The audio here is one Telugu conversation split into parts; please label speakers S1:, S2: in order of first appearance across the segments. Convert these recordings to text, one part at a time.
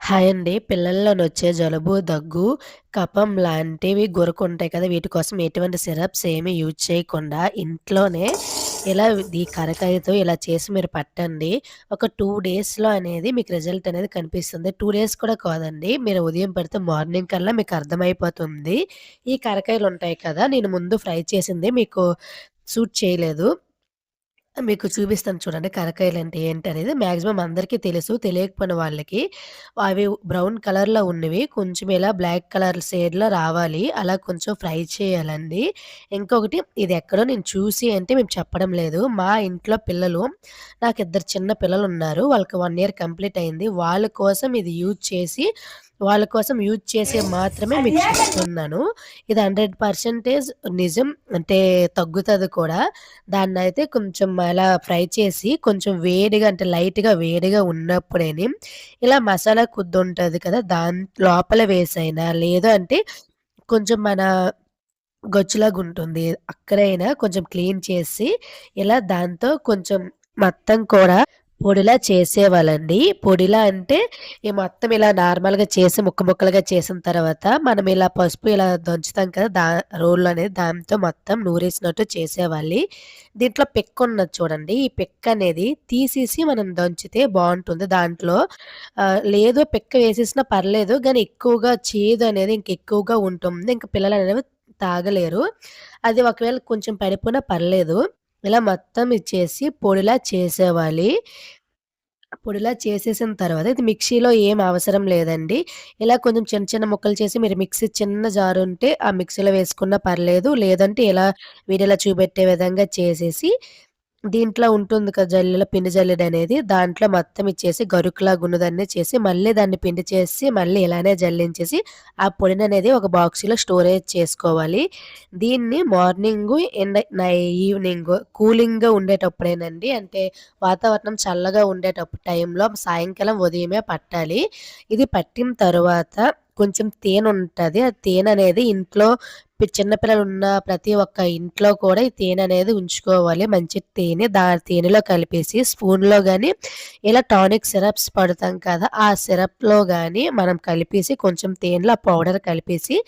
S1: హాయ్ అండి. పిల్లల్లోనొచ్చే జలుబు, దగ్గు, కఫం లాంటివి గురకుంటాయి కదా! వీటి కోసం ఎటువంటి సిరప్స్ ఏమి యూజ్ చేయకుండా ఇంట్లోనే ఇలా ఈ కరకాయతో ఇలా చేసి మీరు పట్టండి. ఒక 2 డేస్‌లో అనేది మీకు రిజల్ట్ అనేది కనిపిస్తుంది. 2 డేస్ కూడా కాదండి. మీరు ఉదయం పెడితే మార్నింగ్ కల్లా మీకు అర్థమైపోతుంది. ఈ కరకాయలుంటాయి కదా! నేను ముందు ఫ్రై చేసింది మీకు సూట్ చేయలేదు. మీకు చూపిస్తాను చూడండి. కరకాయలంటే ఏంటనేది మాక్సిమం అందరికీ తెలుసు. తెలియకపోయిన వాళ్ళకి అవి బ్రౌన్ కలర్‌లో ఉన్నవి కొంచెం ఇలా బ్లాక్ కలర్ షేడ్‌లో రావాలి. అలా కొంచెం ఫ్రై చేయాలండి. ఇంకొకటి ఇది ఎక్కడో నేను చూసి అంటే మేము చెప్పడం లేదు. మా ఇంట్లో పిల్లలు నాకిద్దరు చిన్న పిల్లలున్నారు. వాళ్ళకి 1 ఇయర్ కంప్లీట్ అయింది. వాళ్ళ కోసం యూజ్ చేసేవి మాత్రమే మీకు చెప్తున్నాను. ఇది 100% నిజం. అంటే తగ్గుతది కూడా. దాన్నయితే కొంచెం అలా ఫ్రై చేసి కొంచెం వేడిగా అంటే లైట్‌గా వేడిగా ఉన్నప్పుడేని ఇలా మసాలా కుద్దుంటది కదా! లోపల వేసైనా లేదు అంటే కొంచెం మన గొచ్చులాగుంటుంది. అక్కడైనా కొంచెం క్లీన్ చేసి ఇలా దాంతో కొంచెం మొత్తం కూడా పొడిలా చేసేవాళ్ళండి. పొడిలా అంటే ఈ మొత్తం ఇలా నార్మల్‌గా చేసి ముక్కలుగా చేసిన తర్వాత మనం ఇలా పసుపు ఇలా దంచుతాం కదా! రోల్లో అనేది దాంతో మొత్తం నూరేసినట్టు చేసేవాళ్ళి. దీంట్లో పిక్కున్నది చూడండి. ఈ పిక్కనేది తీసేసి మనం దంచితే బావుంటుంది. దాంట్లో లేదు పిక్క వేసేసినా పర్లేదు. గానీ ఎక్కువగా చేదనేది ఇంకెక్కువగా ఉంటుంది. ఇంక పిల్లలనేవి తాగలేరు. అది ఒకవేళ కొంచెం పడిపోయినా పర్లేదు. ఇలా మొత్తం ఇచ్చేసి పొడిలా చేసేవాలి. పొడిలా చేసేసిన తర్వాత ఇది మిక్సీలో ఏం అవసరం లేదండి. ఇలా కొంచెం చిన్న చిన్న ముక్కలు చేసి మీరు మిక్సీ చిన్న జారుంటే ఆ మిక్సీలో వేసుకున్నా పర్లేదు. లేదంటే ఇలా వీడియోలో చూపెట్టే విధంగా చేసేసి దీంట్లో ఉంటుంది కదా! పిండి జల్లెడనేది. దాంట్లో మొత్తం ఇచ్చేసి గరుకులాగున్నదాన్ని చేసి, మళ్ళీ దాన్ని పిండి చేసి, మళ్ళీ ఇలానే జల్లించేసి, ఆ పొడిననేది ఒక బాక్స్‌లో స్టోరేజ్ చేసుకోవాలి. దీన్ని మార్నింగు ఈవినింగు కూలింగ్‌గా ఉండేటప్పుడేనండి. అంటే వాతావరణం చల్లగా ఉండేటప్పుడు టైంలో సాయంకాలం, ఉదయమే పట్టాలి. ఇది పట్టిన తరువాత కొంచెం తేనుంటది. ఆ తేననేది ఇంట్లో చిన్న పిల్లలున్న ప్రతి ఒక్క ఇంట్లో కూడా ఈ తేననేది ఉంచుకోవాలి. మంచి తేనె. తేనెలో కలిపేసి స్పూన్‌లో గాని, ఇలా టానిక్ సిరప్స్ పడతాం కదా! ఆ సిరప్‌లో గాని మనం కలిపేసి కొంచెం తేనెలో ఆ పౌడర్ కలిపేసి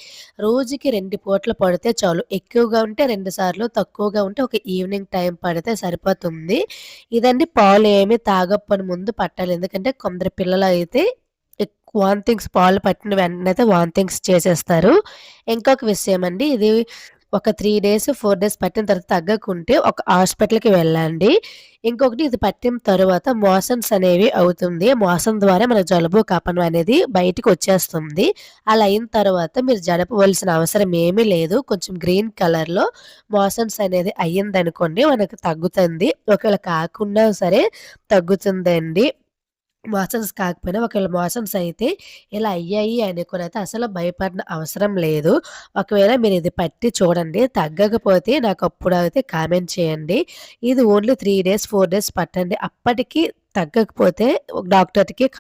S1: రోజుకి 2 పూటలు పడితే చాలు. ఎక్కువగా ఉంటే 2 సార్లు, తక్కువగా ఉంటే ఒక ఈవినింగ్ టైం పడితే సరిపోతుంది. ఇదండి పాలేమి తాగప్పని ముందు పట్టాలి. ఎందుకంటే కొందరు పిల్లలైతే వామిటింగ్స్ పాలు పట్టిన వెంటనే అయితే వామిటింగ్స్ చేసేస్తారు. ఇంకొక విషయమండి ఇది ఒక 3 డేస్, 4 డేస్ పట్టిన తర్వాత తగ్గకుంటే ఒక హాస్పిటల్‌కి వెళ్ళండి. ఇంకొకటి ఇది పట్టిన తరువాత మోషన్స్ అనేవి అవుతుంది. మోషన్ ద్వారా మన జలుబు, కఫం అనేది బయటికొచ్చేస్తుంది. అలా అయిన తర్వాత మీరు జడపవలసిన అవసరం ఏమీ లేదు. కొంచెం గ్రీన్ కలర్‌లో మోషన్స్ అనేది అయ్యిందనుకోండి మనకు తగ్గుతుంది. ఒకవేళ కాకున్నా సరే తగ్గుతుందండి. మోషన్స్ కాకపోయినా ఒకవేళ మోషన్స్ అయితే ఇలా అయ్యాయి అనుకునైతే అసలు భయపడిన అవసరం లేదు. ఒకవేళ మీరిది పట్టి చూడండి. తగ్గకపోతే నాకప్పుడైతే కామెంట్ చేయండి. ఇది ఓన్లీ 3 డేస్, 4 డేస్ పట్టండి. అప్పటికి తగ్గకపోతే డాక్టర్‌కి